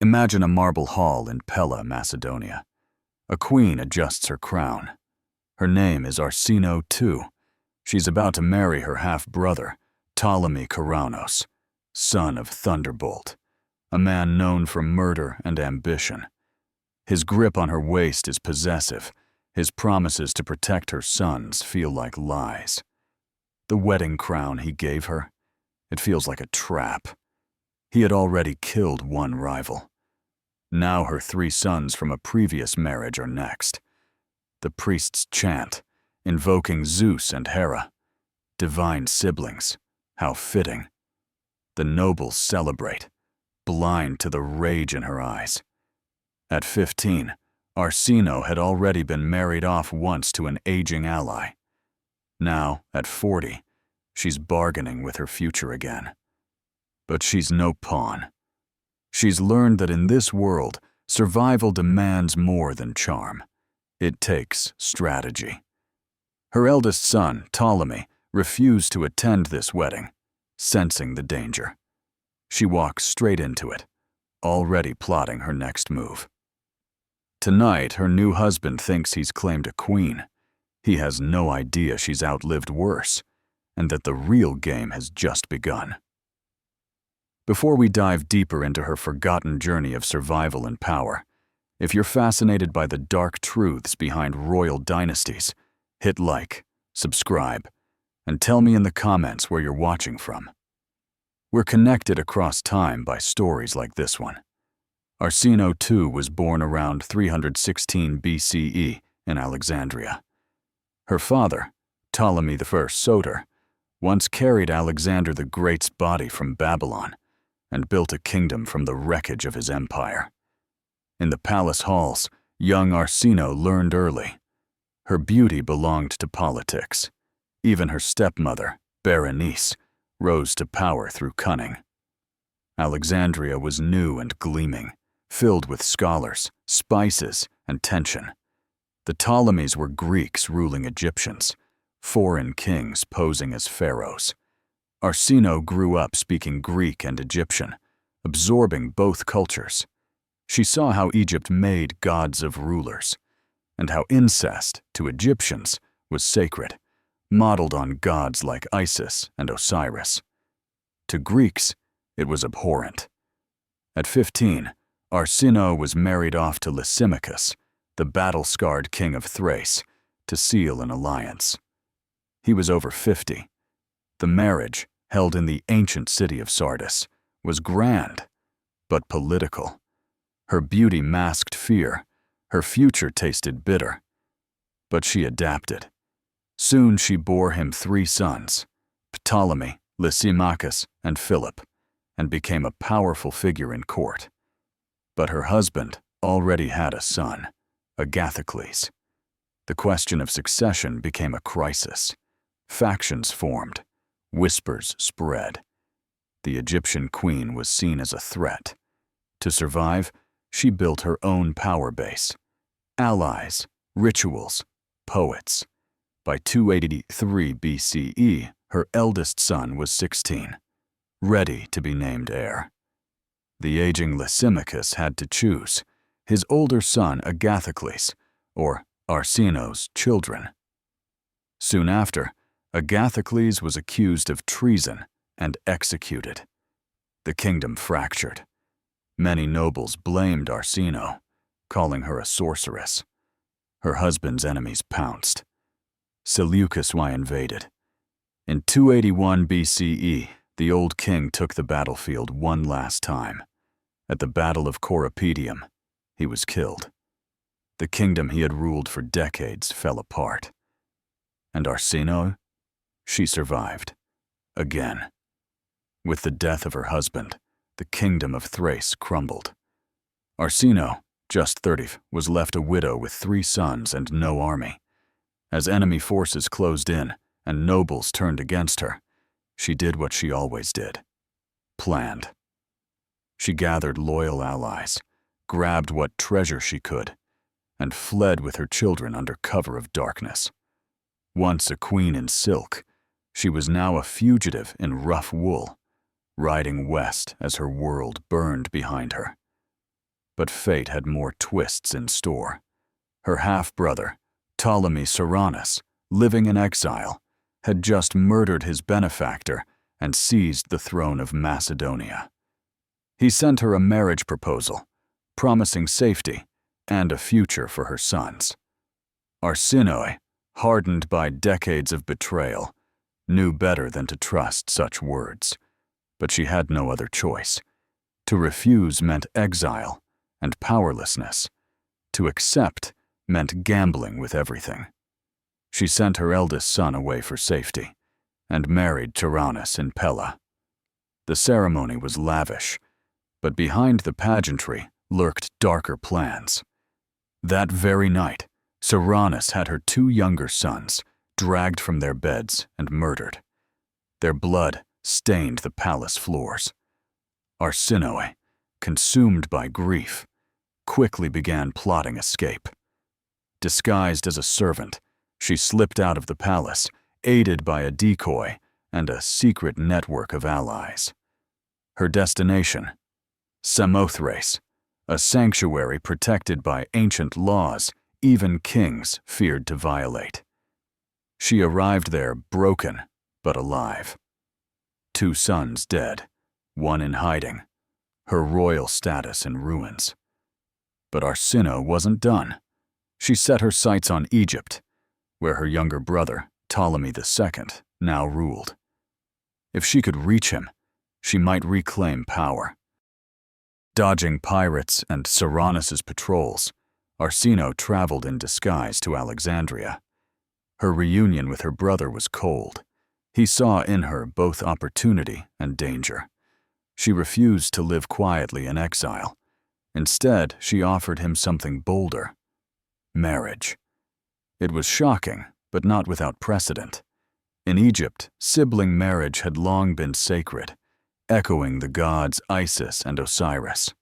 Imagine a marble hall in Pella, Macedonia. A queen adjusts her crown. Her name is Arsinoe II. She's about to marry her half-brother, Ptolemy Keranos, son of Thunderbolt, a man known for murder and ambition. His grip on her waist is possessive. His promises to protect her sons feel like lies. The wedding crown he gave her, it feels like a trap. He had already killed one rival. Now her 3 sons from a previous marriage are next. The priests chant, invoking Zeus and Hera. Divine siblings, how fitting. The nobles celebrate, blind to the rage in her eyes. At 15, Arsinoe had already been married off once to an aging ally. Now, at 40, she's bargaining with her future again. But she's no pawn. She's learned that in this world, survival demands more than charm. It takes strategy. Her eldest son, Ptolemy, refused to attend this wedding, sensing the danger. She walks straight into it, already plotting her next move. Tonight, her new husband thinks he's claimed a queen. He has no idea she's outlived worse, and that the real game has just begun. Before we dive deeper into her forgotten journey of survival and power, if you're fascinated by the dark truths behind royal dynasties, hit like, subscribe, and tell me in the comments where you're watching from. We're connected across time by stories like this one. Arsinoe II was born around 316 BCE in Alexandria. Her father, Ptolemy I Soter, once carried Alexander the Great's body from Babylon and built a kingdom from the wreckage of his empire. In the palace halls, young Arsinoe learned early. Her beauty belonged to politics. Even her stepmother, Berenice, rose to power through cunning. Alexandria was new and gleaming, filled with scholars, spices, and tension. The Ptolemies were Greeks ruling Egyptians, foreign kings posing as pharaohs. Arsinoe grew up speaking Greek and Egyptian, absorbing both cultures. She saw how Egypt made gods of rulers, and how incest, to Egyptians, was sacred, modeled on gods like Isis and Osiris. To Greeks, it was abhorrent. At 15, Arsinoe was married off to Lysimachus, the battle-scarred king of Thrace, to seal an alliance. He was over 50. The marriage, held in the ancient city of Sardis, was grand, but political. Her beauty masked fear. Her future tasted bitter. But she adapted. Soon she bore him 3 sons, Ptolemy, Lysimachus, and Philip, and became a powerful figure in court. But her husband already had a son, Agathocles. The question of succession became a crisis. Factions formed. Whispers spread. The Egyptian queen was seen as a threat. To survive, she built her own power base. Allies, rituals, poets. By 283 BCE, her eldest son was 16, ready to be named heir. The aging Lysimachus had to choose his older son Agathocles, or Arsinoe's children. Soon after, Agathocles was accused of treason and executed. The kingdom fractured. Many nobles blamed Arsinoe, calling her a sorceress. Her husband's enemies pounced. Seleucus I invaded. In 281 BCE, the old king took the battlefield one last time. At the Battle of Corupedium, he was killed. The kingdom he had ruled for decades fell apart. And Arsinoe? She survived. Again. With the death of her husband, the kingdom of Thrace crumbled. Arsinoe, just 30, was left a widow with 3 sons and no army. As enemy forces closed in and nobles turned against her, she did what she always did. Planned. She gathered loyal allies, grabbed what treasure she could, and fled with her children under cover of darkness. Once a queen in silk, she was now a fugitive in rough wool, riding west as her world burned behind her. but fate had more twists in store. Her half-brother, Ptolemy Ceraunus, living in exile, had just murdered his benefactor and seized the throne of Macedonia. He sent her a marriage proposal, promising safety and a future for her sons. Arsinoe, hardened by decades of betrayal, knew better than to trust such words, but she had no other choice. To refuse meant exile and powerlessness. To accept meant gambling with everything. She sent her eldest son away for safety and married Ceraunus in Pella. The ceremony was lavish, but behind the pageantry lurked darker plans. That very night, Ceraunus had her 2 younger sons dragged from their beds and murdered. Their blood stained the palace floors. Arsinoe, consumed by grief, quickly began plotting escape. Disguised as a servant, she slipped out of the palace, aided by a decoy and a secret network of allies. Her destination, Samothrace, a sanctuary protected by ancient laws even kings feared to violate. She arrived there broken but alive. 2 sons dead, 1 in hiding, her royal status in ruins. But Arsinoe wasn't done. She set her sights on Egypt, where her younger brother, Ptolemy II, now ruled. If she could reach him, she might reclaim power. Dodging pirates and Ceraunus's patrols, Arsinoe traveled in disguise to Alexandria. Her reunion with her brother was cold. He saw in her both opportunity and danger. She refused to live quietly in exile. Instead, she offered him something bolder: marriage. It was shocking, but not without precedent. In Egypt, sibling marriage had long been sacred, echoing the gods Isis and Osiris.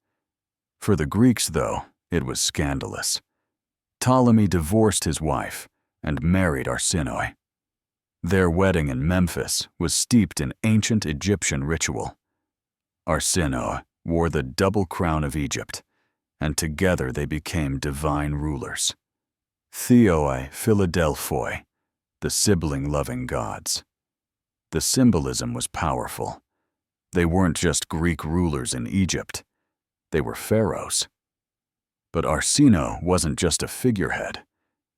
For the Greeks, though, it was scandalous. Ptolemy divorced his wife and married Arsinoe. Their wedding in Memphis was steeped in ancient Egyptian ritual. Arsinoe wore the double crown of Egypt, and together they became divine rulers. Theoi Philadelphoi, the sibling-loving gods. The symbolism was powerful. They weren't just Greek rulers in Egypt. They were pharaohs. But Arsinoe wasn't just a figurehead.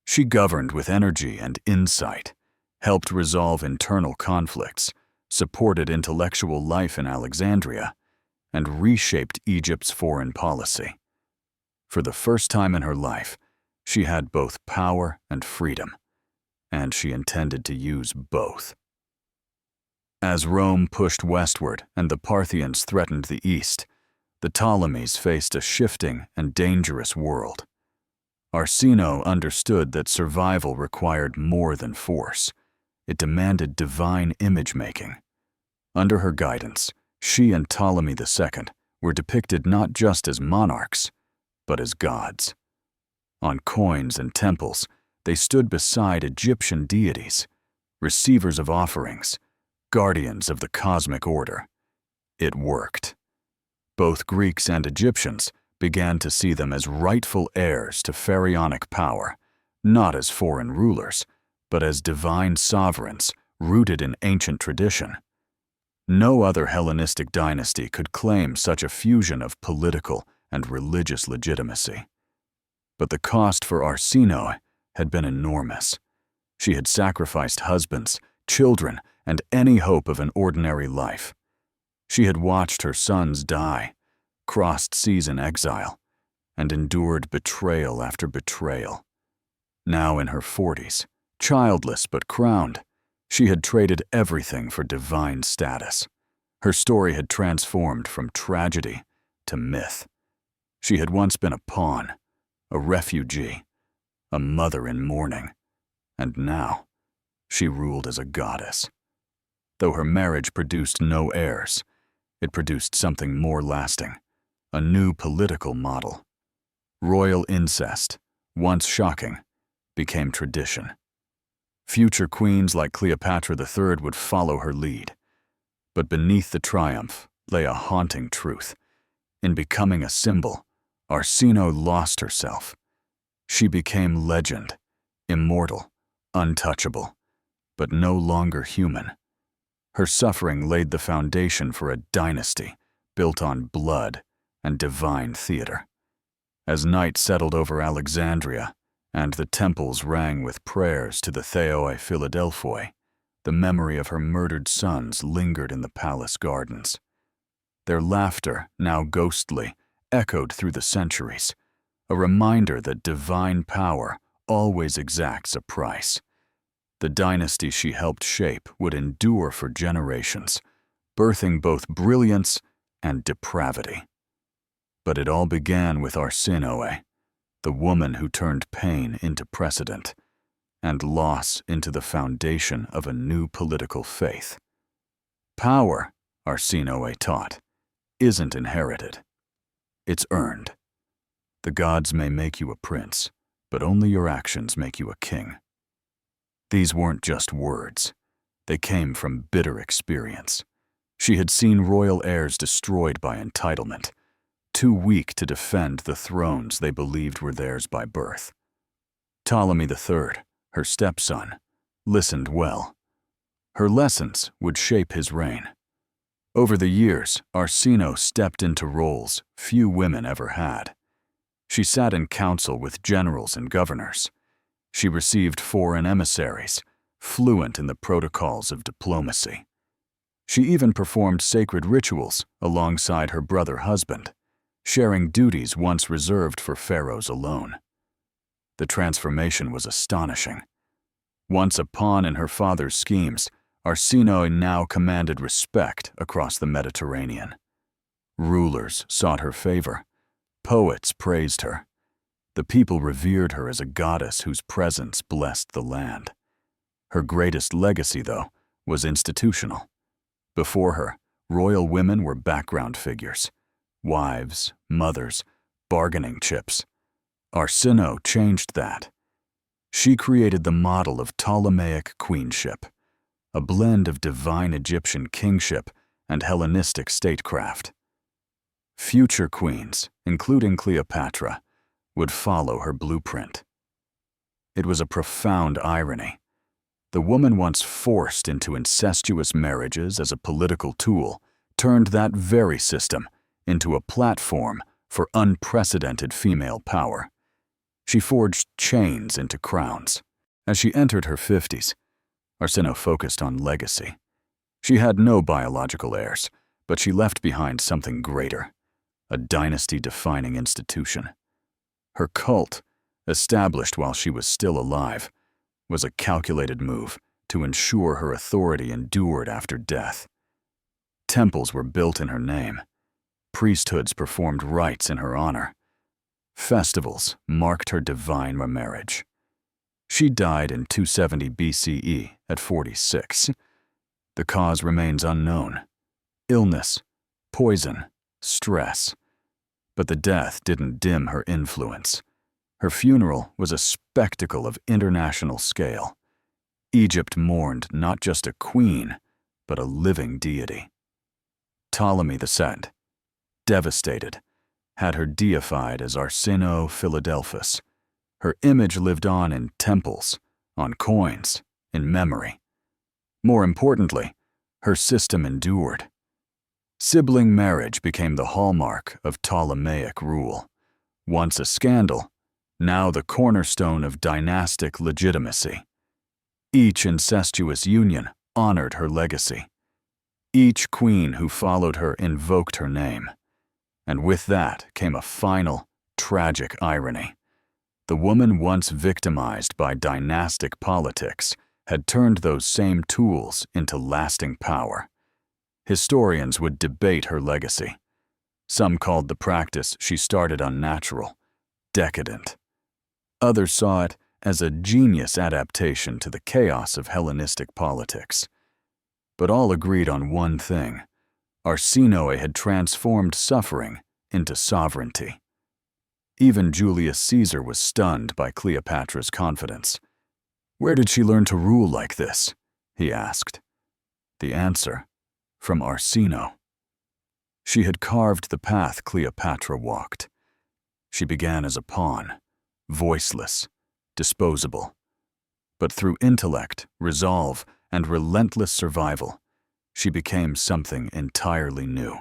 She governed with energy and insight, helped resolve internal conflicts, supported intellectual life in Alexandria, and reshaped Egypt's foreign policy. For the first time in her life, she had both power and freedom, and she intended to use both. As Rome pushed westward and the Parthians threatened the east, the Ptolemies faced a shifting and dangerous world. Arsinoe understood that survival required more than force. It demanded divine image-making. Under her guidance, she and Ptolemy II were depicted not just as monarchs, but as gods. On coins and temples, they stood beside Egyptian deities, receivers of offerings, guardians of the cosmic order. It worked. Both Greeks and Egyptians began to see them as rightful heirs to pharaonic power, not as foreign rulers, but as divine sovereigns rooted in ancient tradition. No other Hellenistic dynasty could claim such a fusion of political and religious legitimacy. But the cost for Arsinoe had been enormous. She had sacrificed husbands, children, and any hope of an ordinary life. She had watched her sons die, crossed seas in exile, and endured betrayal after betrayal. Now in her 40s, childless but crowned, she had traded everything for divine status. Her story had transformed from tragedy to myth. She had once been a pawn, a refugee, a mother in mourning, and now she ruled as a goddess. Though her marriage produced no heirs, it produced something more lasting, a new political model. Royal incest, once shocking, became tradition. Future queens like Cleopatra III would follow her lead. But beneath the triumph lay a haunting truth. In becoming a symbol, Arsinoe lost herself. She became legend, immortal, untouchable, but no longer human. Her suffering laid the foundation for a dynasty built on blood and divine theater. As night settled over Alexandria and the temples rang with prayers to the Theoi Philadelphoi, the memory of her murdered sons lingered in the palace gardens. Their laughter, now ghostly, echoed through the centuries, a reminder that divine power always exacts a price. The dynasty she helped shape would endure for generations, birthing both brilliance and depravity. But it all began with Arsinoe, the woman who turned pain into precedent, and loss into the foundation of a new political faith. Power, Arsinoe taught, isn't inherited. It's earned. The gods may make you a prince, but only your actions make you a king. These weren't just words. They came from bitter experience. She had seen royal heirs destroyed by entitlement, too weak to defend the thrones they believed were theirs by birth. Ptolemy III, her stepson, listened well. Her lessons would shape his reign. Over the years, Arsinoe stepped into roles few women ever had. She sat in council with generals and governors. She received foreign emissaries, fluent in the protocols of diplomacy. She even performed sacred rituals alongside her brother-husband, sharing duties once reserved for pharaohs alone. The transformation was astonishing. Once a pawn in her father's schemes, Arsinoe now commanded respect across the Mediterranean. Rulers sought her favor. Poets praised her. The people revered her as a goddess whose presence blessed the land. Her greatest legacy, though, was institutional. Before her, royal women were background figures, wives, mothers, bargaining chips. Arsinoe changed that. She created the model of Ptolemaic queenship, a blend of divine Egyptian kingship and Hellenistic statecraft. Future queens, including Cleopatra, would follow her blueprint. It was a profound irony. The woman once forced into incestuous marriages as a political tool turned that very system into a platform for unprecedented female power. She forged chains into crowns. As she entered her 50s, Arsinoe focused on legacy. She had no biological heirs, but she left behind something greater, a dynasty-defining institution. Her cult, established while she was still alive, was a calculated move to ensure her authority endured after death. Temples were built in her name. Priesthoods performed rites in her honor. Festivals marked her divine marriage. She died in 270 BCE at 46. The cause remains unknown. Illness, poison, stress. But the death didn't dim her influence. Her funeral was a spectacle of international scale. Egypt mourned not just a queen, but a living deity. Ptolemy II, devastated, had her deified as Arsinoe Philadelphus. Her image lived on in temples, on coins, in memory. More importantly, her system endured. Sibling marriage became the hallmark of Ptolemaic rule. Once a scandal, now the cornerstone of dynastic legitimacy. Each incestuous union honored her legacy. Each queen who followed her invoked her name. And with that came a final, tragic irony. The woman once victimized by dynastic politics had turned those same tools into lasting power. Historians would debate her legacy. Some called the practice she started unnatural, decadent. Others saw it as a genius adaptation to the chaos of Hellenistic politics. But all agreed on one thing: Arsinoe had transformed suffering into sovereignty. Even Julius Caesar was stunned by Cleopatra's confidence. "Where did she learn to rule like this?" he asked. The answer: from Arsinoe. She had carved the path Cleopatra walked. She began as a pawn, voiceless, disposable. But through intellect, resolve, and relentless survival, she became something entirely new.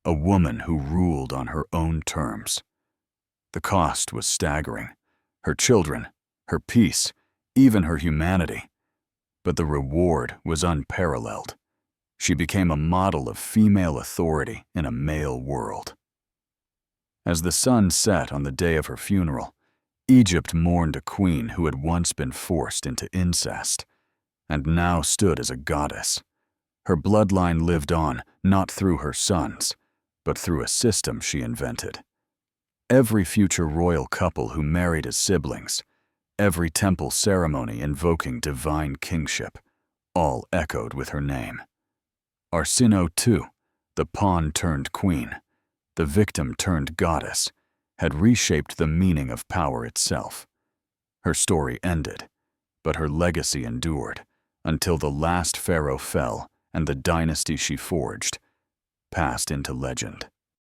A woman who ruled on her own terms. The cost was staggering. Her children, her peace, even her humanity. But the reward was unparalleled. She became a model of female authority in a male world. As the sun set on the day of her funeral, Egypt mourned a queen who had once been forced into incest, and now stood as a goddess. Her bloodline lived on not through her sons, but through a system she invented. Every future royal couple who married as siblings, every temple ceremony invoking divine kingship, all echoed with her name. Arsinoe II, the pawn turned queen, the victim turned goddess, had reshaped the meaning of power itself. Her story ended, but her legacy endured until the last pharaoh fell and the dynasty she forged passed into legend.